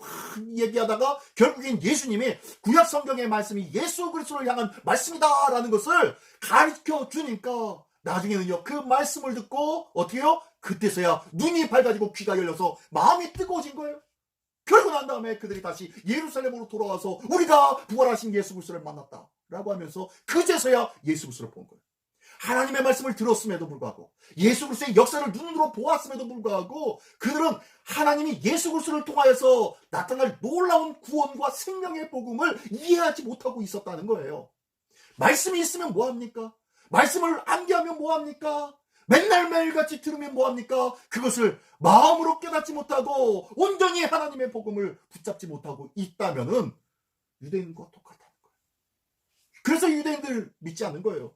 얘기하다가 결국엔 예수님이 구약 성경의 말씀이 예수 그리스도를 향한 말씀이다라는 것을 가르쳐 주니까 나중에는요 그 말씀을 듣고 어떻게 해요? 그때서야 눈이 밝아지고 귀가 열려서 마음이 뜨거워진 거예요. 그러고 난 다음에 그들이 다시 예루살렘으로 돌아와서 우리가 부활하신 예수 그리스도를 만났다 라고 하면서 그제서야 예수 그리스도를 본 거예요. 하나님의 말씀을 들었음에도 불구하고 예수 그리스도의 역사를 눈으로 보았음에도 불구하고 그들은 하나님이 예수 그리스도를 통하여서 나타날 놀라운 구원과 생명의 복음을 이해하지 못하고 있었다는 거예요. 말씀이 있으면 뭐합니까? 말씀을 암기하면 뭐합니까? 맨날 매일같이 들으면 뭐합니까? 그것을 마음으로 깨닫지 못하고 온전히 하나님의 복음을 붙잡지 못하고 있다면은 유대인과 똑같다는 거예요. 그래서 유대인들 믿지 않는 거예요.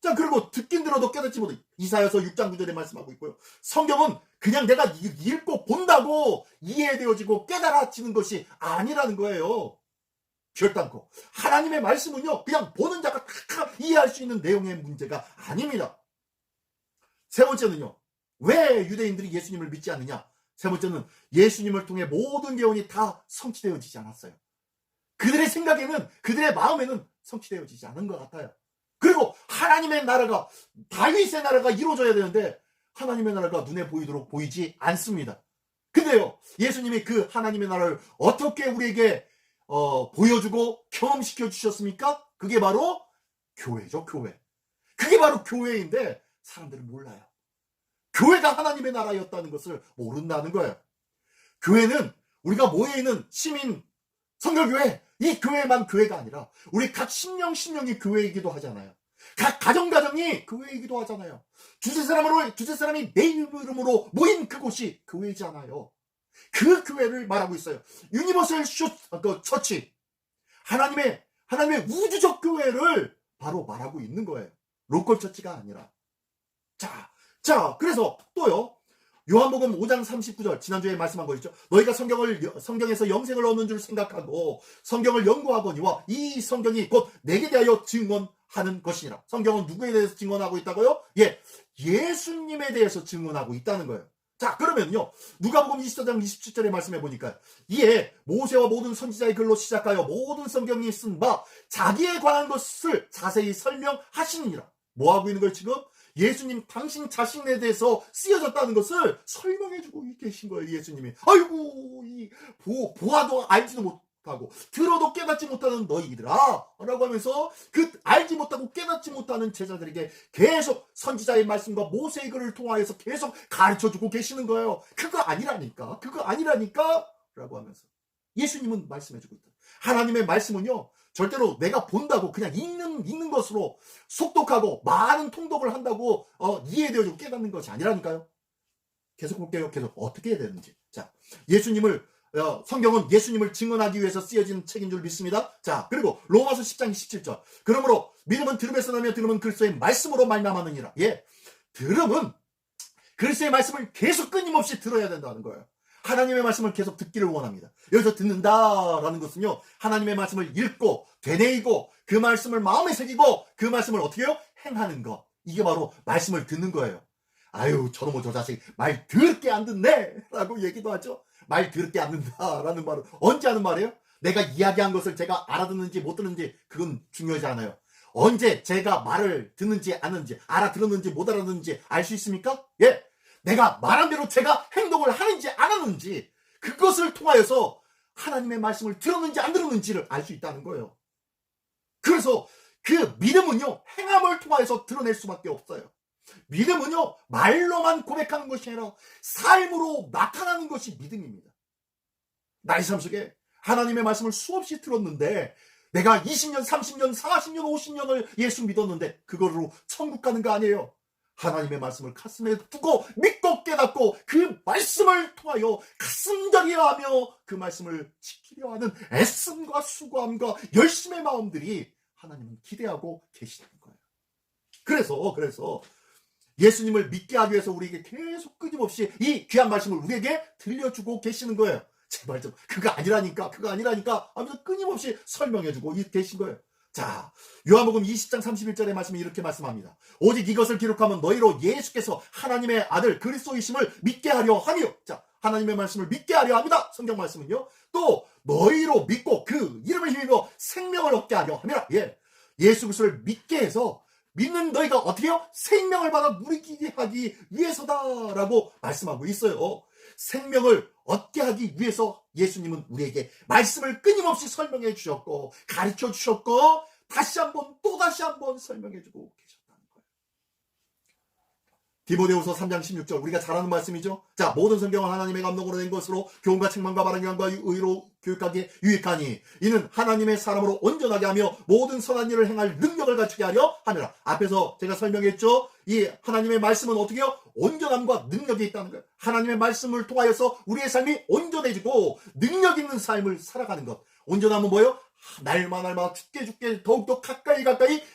자, 그리고 듣긴 들어도 깨닫지 못해. 이사야서 6장 9절에 말씀하고 있고요. 성경은 그냥 내가 읽고 본다고 이해되어지고 깨달아지는 것이 아니라는 거예요. 결단코. 하나님의 말씀은요, 그냥 보는 자가 다 이해할 수 있는 내용의 문제가 아닙니다. 세 번째는요, 왜 유대인들이 예수님을 믿지 않느냐? 세 번째는 예수님을 통해 모든 계명이 다 성취되어지지 않았어요. 그들의 생각에는, 그들의 마음에는 성취되어지지 않은 것 같아요. 그리고 하나님의 나라가, 다윗의 나라가 이루어져야 되는데 하나님의 나라가 눈에 보이도록 보이지 않습니다. 근데요, 예수님이 그 하나님의 나라를 어떻게 우리에게 보여주고 경험시켜 주셨습니까? 그게 바로 교회죠, 교회. 그게 바로 교회인데 사람들은 몰라요. 교회가 하나님의 나라였다는 것을 모른다는 거예요. 교회는 우리가 모여있는 시민 성결교회, 이 교회만 교회가 아니라 우리 각 신령이 교회이기도 하잖아요. 각 가정이 교회이기도 하잖아요. 두세 사람이 내 이름으로 모인 그곳이 교회잖아요. 그 교회를 말하고 있어요. 유니버설 처치, 하나님의 우주적 교회를 바로 말하고 있는 거예요. 로컬 처치가 아니라. 자, 그래서 또요. 요한복음 5장 39절, 지난주에 말씀한 거 있죠. 너희가 성경에서 영생을 얻는 줄 생각하고 성경을 연구하거니와 이 성경이 곧 내게 대하여 증언하는 것이니라. 성경은 누구에 대해서 증언하고 있다고요? 예수님에 대해서 증언하고 있다는 거예요. 자, 그러면요. 누가복음 24장 27절에 말씀해 보니까 이에 모세와 모든 선지자의 글로 시작하여 모든 성경이 쓴 바 자기에 관한 것을 자세히 설명하시느니라. 뭐 하고 있는 걸 지금? 예수님 당신 자신에 대해서 쓰여졌다는 것을 설명해주고 계신 거예요. 예수님이. 아이고 보아도 알지도 못하고 들어도 깨닫지 못하는 너희들아 라고 하면서 그 알지 못하고 깨닫지 못하는 제자들에게 계속 선지자의 말씀과 모세의 글을 통하여서 계속 가르쳐주고 계시는 거예요. 그거 아니라니까 라고 하면서 예수님은 말씀해주고 있다. 하나님의 말씀은요, 절대로 내가 본다고 그냥 읽는 것으로 속독하고 많은 통독을 한다고 이해되어지고 깨닫는 것이 아니라니까요. 계속 볼게요. 계속 어떻게 해야 되는지. 자, 성경은 예수님을 증언하기 위해서 쓰여진 책인 줄 믿습니다. 자, 그리고 로마서 10장 17절. 그러므로 믿음은 들음에서 나며 들음은 그리스도의 말씀으로 말미암았느니라. 들음은 그리스도의 말씀을 계속 끊임없이 들어야 된다는 거예요. 하나님의 말씀을 계속 듣기를 원합니다. 여기서 듣는다라는 것은요, 하나님의 말씀을 읽고 되뇌이고 그 말씀을 마음에 새기고 그 말씀을 어떻게 해요? 행하는 것. 이게 바로 말씀을 듣는 거예요. 아유, 저놈의 저 자식 말 더럽게 안 듣네 라고 얘기도 하죠. 말 더럽게 안 듣는다라는 말은 언제 하는 말이에요? 내가 이야기한 것을 제가 알아듣는지 못 듣는지 그건 중요하지 않아요. 언제 제가 말을 듣는지 안 듣는지, 알아들었는지 못 알아듣는지 알 수 있습니까? 예, 내가 말한 대로 제가 행동을 하는지 안 하는지, 그것을 통하여서 하나님의 말씀을 들었는지 안 들었는지를 알 수 있다는 거예요. 그래서 그 믿음은요, 행함을 통하여서 드러낼 수밖에 없어요. 믿음은요, 말로만 고백하는 것이 아니라 삶으로 나타나는 것이 믿음입니다. 나의 삶 속에 하나님의 말씀을 수없이 들었는데, 내가 20년, 30년, 40년, 50년을 예수 믿었는데 그걸로 천국 가는 거 아니에요. 하나님의 말씀을 가슴에 두고 믿고 깨닫고 그 말씀을 통하여 가슴앓이하며 그 말씀을 지키려 하는 애씀과 수고함과 열심의 마음들이 하나님은 기대하고 계시는 거예요. 그래서 예수님을 믿게 하기 위해서 우리에게 계속 끊임없이 이 귀한 말씀을 우리에게 들려주고 계시는 거예요. 제발 좀 그거 아니라니까 하면서 끊임없이 설명해주고 계신 거예요. 자, 요한복음 20장 31절의 말씀이 이렇게 말씀합니다. 오직 이것을 기록하면 너희로 예수께서 하나님의 아들 그리스도이심을 믿게 하려 하며, 자, 하나님의 말씀을 믿게 하려 합니다. 성경 말씀은요. 또 너희로 믿고 그 이름을 힘입어 생명을 얻게 하려 함이라. 예, 예수 그리스도를 믿게 해서 믿는 너희가 어떻게 해요? 생명을 받아 누리게 하기 위해서다라고 말씀하고 있어요. 생명을 얻게 하기 위해서 예수님은 우리에게 말씀을 끊임없이 설명해 주셨고 가르쳐 주셨고 다시 한번 또다시 한번 설명해 주고 계셨다는 거예요. 디모데후서 3장 16절, 우리가 잘 아는 말씀이죠. 자, 모든 성경은 하나님의 감동으로 된 것으로 교훈과 책망과 바른 교훈과 의로 교육하기에 유익하니 이는 하나님의 사람으로 온전하게 하며 모든 선한 일을 행할 능력을 갖추게 하려 함이라. 앞에서 제가 설명했죠. 이 하나님의 말씀은 어떻게 해요? 온전함과 능력이 있다는 거예요. 하나님의 말씀을 통하여서 우리의 삶이 온전해지고 능력 있는 삶을 살아가는 것. 온전함은 뭐예요? 날마다 죽게 더욱더 가까이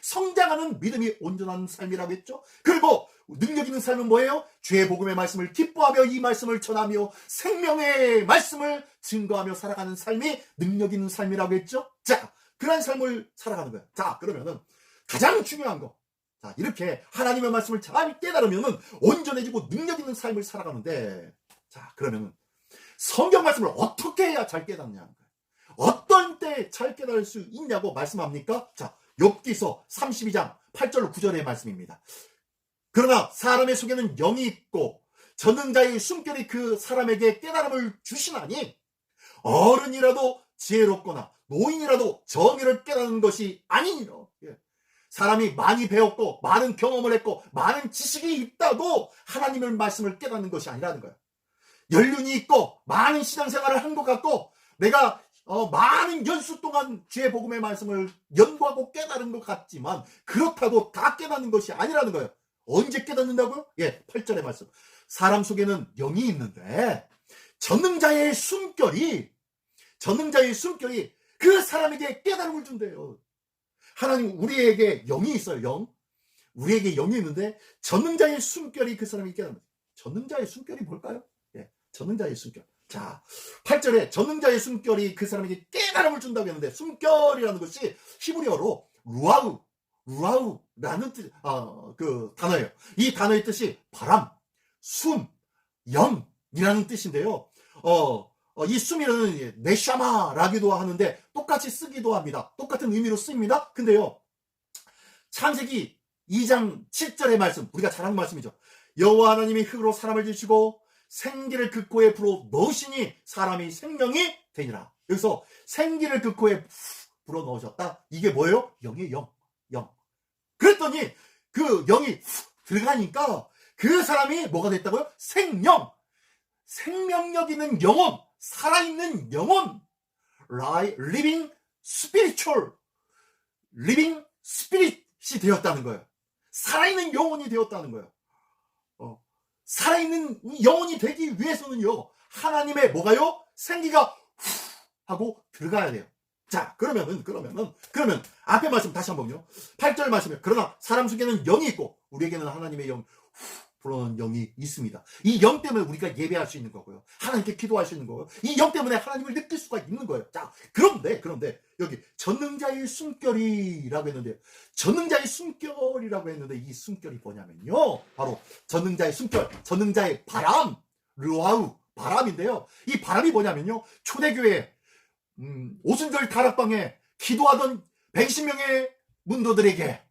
성장하는 믿음이 온전한 삶이라고 했죠. 그리고 능력 있는 삶은 뭐예요? 죄의 복음의 말씀을 기뻐하며 이 말씀을 전하며 생명의 말씀을 증거하며 살아가는 삶이 능력 있는 삶이라고 했죠. 자, 그런 삶을 살아가는 거예요. 자, 그러면은 가장 중요한 거, 자, 이렇게 하나님의 말씀을 잘 깨달으면은 온전해지고 능력 있는 삶을 살아가는데, 자, 그러면은 성경 말씀을 어떻게 해야 잘 깨닫냐는 거예요. 어떤 때 잘 깨달을 수 있냐고 말씀합니까? 자, 욥기서 32장 8절 9절의 말씀입니다. 그러나 사람의 속에는 영이 있고 전능자의 숨결이 그 사람에게 깨달음을 주시나니 어른이라도 지혜롭거나 노인이라도 정의를 깨닫는 것이 아니니라. 예. 사람이 많이 배웠고 많은 경험을 했고 많은 지식이 있다고 하나님의 말씀을 깨닫는 것이 아니라는 거예요. 연륜이 있고 많은 신앙생활을 한 것 같고 내가 많은 연수 동안 주의 복음의 말씀을 연구하고 깨달은 것 같지만 그렇다고 다 깨닫는 것이 아니라는 거예요. 언제 깨닫는다고요? 예, 8절의 말씀. 사람 속에는 영이 있는데 전능자의 숨결이 그 사람에게 깨달음을 준대요. 하나님, 우리에게 영이 있어요. 영. 우리에게 영이 있는데 전능자의 숨결이 그 사람에게 깨달음을. 전능자의 숨결이 뭘까요? 예, 전능자의 숨결. 자, 8절에 전능자의 숨결이 그 사람에게 깨달음을 준다고 했는데, 숨결이라는 것이 히브리어로 루아우라는 뜻, 그 단어예요. 이 단어의 뜻이 바람, 숨, 영이라는 뜻인데요. 이 숨이라는 네샤마라기도 하는데 똑같이 쓰기도 합니다. 똑같은 의미로 쓰입니다. 근데요, 창세기 2장 7절의 말씀, 우리가 잘 아는 말씀이죠. 여호와 하나님이 흙으로 사람을 지으시고 생기를 그 코에 불어 넣으시니 사람이 생명이 되니라. 여기서 생기를 그 코에 불어 넣으셨다. 이게 뭐예요? 영이에요. 영. 그랬더니 그 영이 들어가니까 그 사람이 뭐가 됐다고요? 생명력 있는 영혼, 살아있는 영혼, living spirit이 되었다는 거예요. 살아있는 영혼이 되었다는 거예요. 살아있는 영혼이 되기 위해서는요, 하나님의 뭐가요? 생기가 하고 들어가야 돼요. 자, 그러면 앞에 말씀 다시 한번요. 8절 말씀에 그러나 사람 속에는 영이 있고 우리에게는 하나님의 영 불어넣은 영이 있습니다. 이 영 때문에 우리가 예배할 수 있는 거고요. 하나님께 기도할 수 있는 거고요. 이 영 때문에 하나님을 느낄 수가 있는 거예요. 자, 그런데 여기 전능자의 숨결이라고 했는데요. 전능자의 숨결이라고 했는데 이 숨결이 뭐냐면요. 바로 전능자의 숨결, 전능자의 바람, 르와우, 바람인데요. 이 바람이 뭐냐면요. 초대교회 오순절 다락방에 기도하던 120명의 문도들에게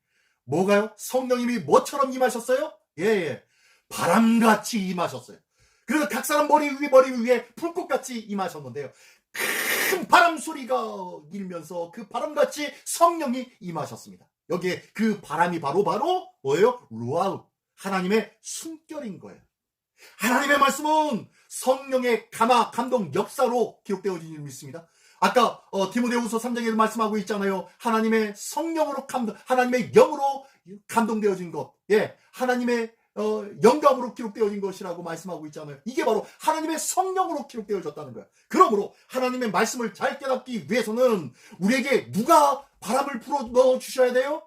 뭐가요? 성령님이 뭐처럼 임하셨어요? 예. 바람같이 임하셨어요. 그래서 각 사람 머리 위에 불꽃같이 임하셨는데요. 큰 바람 소리가 일면서 그 바람같이 성령이 임하셨습니다. 여기에 그 바람이 바로 뭐예요? 루아우, 하나님의 숨결인 거예요. 하나님의 말씀은 성령의 감동, 역사로 기록되어진 줄 믿습니다. 아까 디모데후서 3장에도 말씀하고 있잖아요. 하나님의 성령으로 하나님의 영으로 감동되어진 것, 하나님의 영감으로 기록되어진 것이라고 말씀하고 있잖아요. 이게 바로 하나님의 성령으로 기록되어졌다는 거예요. 그러므로 하나님의 말씀을 잘 깨닫기 위해서는 우리에게 누가 바람을 불어 넣어 주셔야 돼요?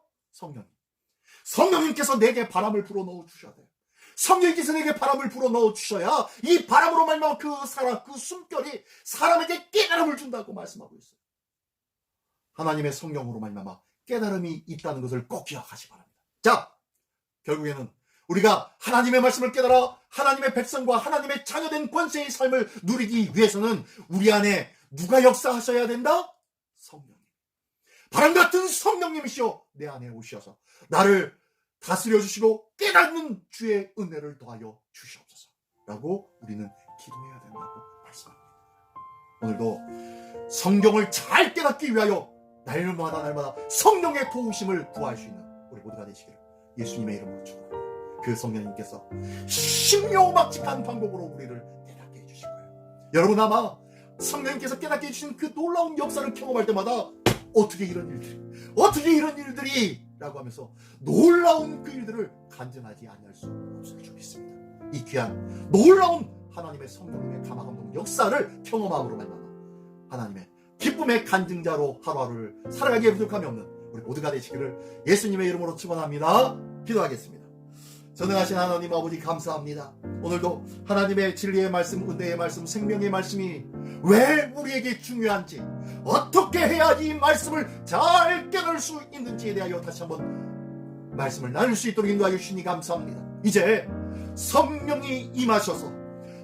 성령님께서 내게 바람을 불어 넣어 주셔야 돼요. 성령께서 내게 바람을 불어 넣어 주셔야 이 바람으로 말미암아 그 숨결이 사람에게 깨달음을 준다고 말씀하고 있어요. 하나님의 성령으로 말미암아 깨달음이 있다는 것을 꼭 기억하시 바랍니다. 자, 결국에는 우리가 하나님의 말씀을 깨달아 하나님의 백성과 하나님의 자녀된 권세의 삶을 누리기 위해서는 우리 안에 누가 역사하셔야 된다? 성령님. 바람 같은 성령님이시여 내 안에 오셔서 나를 다스려 주시고 깨닫는 주의 은혜를 더하여 주시옵소서 라고 우리는 기도해야 된다고 말씀합니다. 오늘도 성경을 잘 깨닫기 위하여 날마다 성령의 도우심을 구할 수 있는 우리 모두가 되시기를 예수님의 이름으로 축원합니다. 그 성령님께서 신묘막직한 방법으로 우리를 깨닫게 해주실 거예요. 여러분 아마 성령님께서 깨닫게 해주신 그 놀라운 역사를 경험할 때마다 어떻게 이런 일들이 라고 하면서 놀라운 그 일들을 간증하지 아니할 수 없을 줄 믿습니다. 이 귀한 놀라운 하나님의 성령님의 감화감동 역사를 경험함으로 말미암아 하나님의 기쁨의 간증자로 하루하루를 살아가기에 부족함이 없는 우리 모두가 되시기를 예수님의 이름으로 축원합니다. 기도하겠습니다. 전능하신 하나님 아버지 감사합니다. 오늘도 하나님의 진리의 말씀, 은혜의 말씀, 생명의 말씀이 왜 우리에게 중요한지, 어떻게 해야 이 말씀을 잘 깨달을 수 있는지에 대하여 다시 한번 말씀을 나눌 수 있도록 인도하여 주시니 감사합니다. 이제 성령이 임하셔서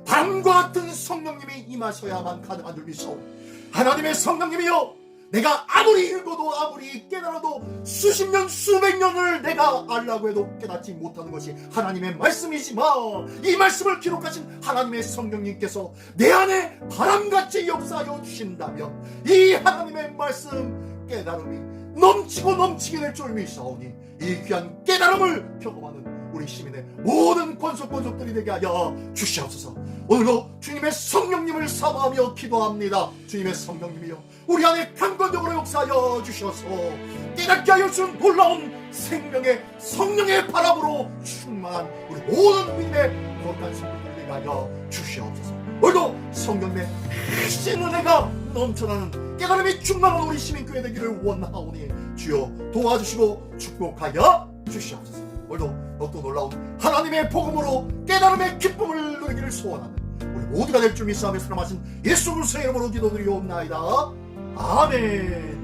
바람과 같은 성령님이 임하셔야만 가능한 줄 믿사오니 하나님의 성령님이여, 내가 아무리 읽어도 아무리 깨달아도 수십 년 수백 년을 내가 알라고 해도 깨닫지 못하는 것이 하나님의 말씀이지만 이 말씀을 기록하신 하나님의 성령님께서 내 안에 바람같이 역사하여 주신다면 이 하나님의 말씀 깨달음이 넘치게 될 줄 믿사오니 이 귀한 깨달음을 경험하는 우리 시민의 모든 권속들이 되게 하여 주시옵소서. 오늘도 주님의 성령님을 사모하며 기도합니다. 주님의 성령님이여, 우리 안에 강건적으로 역사하여 주셔서 깨닫게 하여 주신 놀라운 생명의 성령의 바람으로 충만한 우리 모든 믿음의 거룩한 성도들이 되게 하여 주시옵소서. 오늘도 성령님의 크신 은혜가 넘쳐나는 깨달음이 충만한 우리 시민교회 되기를 원하오니 주여 도와주시고 축복하여 주시옵소서. 오늘도 더욱더 놀라운 하나님의 복음으로 깨달음의 기쁨을 누리기를 소원하는 우리 모두가 될 줄 믿사오며 수고하신 예수 그리스도의 이름으로 기도드리옵나이다. 아멘.